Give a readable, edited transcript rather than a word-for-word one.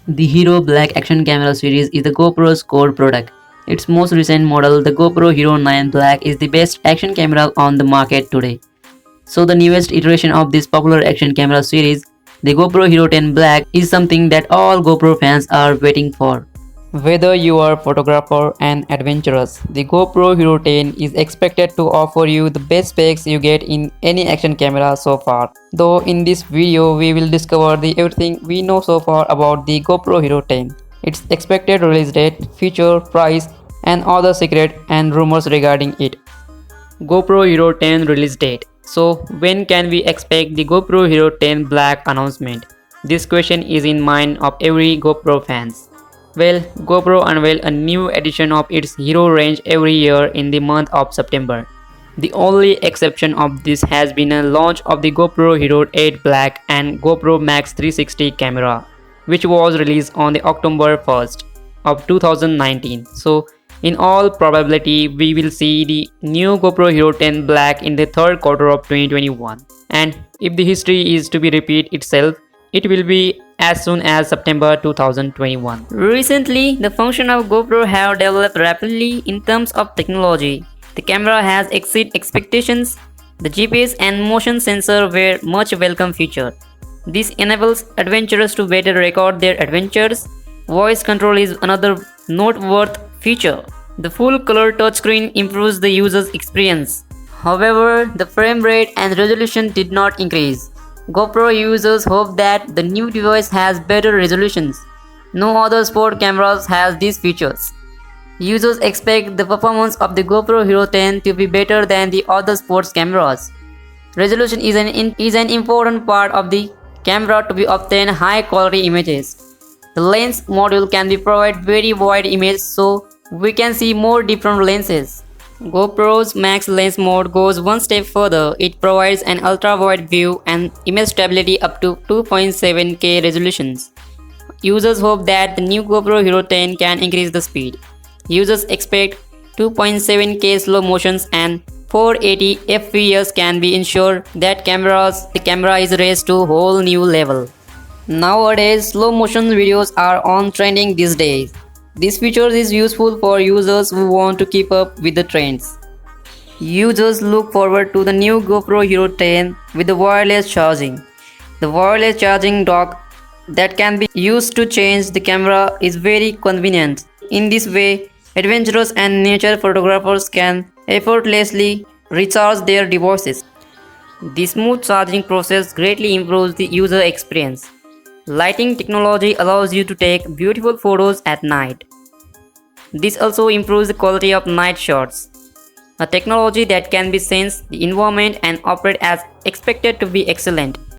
The Hero Black Action Camera series is the GoPro's core product. Its most recent model, the GoPro Hero 9 Black, is the best action camera on the market today. So the newest iteration of this popular action camera series, the GoPro Hero 10 Black, is something that all GoPro fans are waiting for. Whether you are a photographer and adventurous, the GoPro Hero 10 is expected to offer you the best specs you get in any action camera so far. Though in this video we will discover everything we know so far about the GoPro Hero 10, its expected release date, feature, price, and other secret and rumors regarding it. GoPro Hero 10 release date. So when can we expect the GoPro Hero 10 Black announcement? This question is in mind of every GoPro fans. Well, GoPro unveils a new edition of its Hero range every year in the month of September. The only exception of this has been a launch of the GoPro Hero 8 Black and GoPro Max 360 camera, which was released on the October 1st of 2019. So, in all probability, we will see the new GoPro Hero 10 Black in the third quarter of 2021. And if the history is to be repeat itself, it will be as soon as September 2021. Recently, the function of GoPro have developed rapidly in terms of technology. The camera has exceeded expectations. The GPS and motion sensor were much welcome feature. This enables adventurers to better record their adventures. Voice control is another noteworthy feature. The full color touchscreen improves the user's experience. However, the frame rate and resolution did not increase. GoPro users hope that the new device has better resolutions. No other sport cameras has these features. Users expect the performance of the GoPro Hero 10 to be better than the other sports cameras. Resolution is an important part of the camera to be obtain high quality images. The lens module can be provide very wide image so we can see more different lenses. GoPro's Max Lens mode goes one step further. It provides an ultra-wide view and image stability up to 2.7K resolutions. Users hope that the new GoPro Hero 10 can increase the speed. Users expect 2.7K slow motions and 480 fps can be ensured that the camera is raised to a whole new level. Nowadays, slow motion videos are on trending these days. This feature is useful for users who want to keep up with the trends. Users look forward to the new GoPro Hero 10 with the wireless charging. The wireless charging dock that can be used to change the camera is very convenient. In this way, adventurers and nature photographers can effortlessly recharge their devices. The smooth charging process greatly improves the user experience. Lighting technology allows you to take beautiful photos at night. This also improves the quality of night shots. A technology that can be sense the environment and operate as expected to be excellent.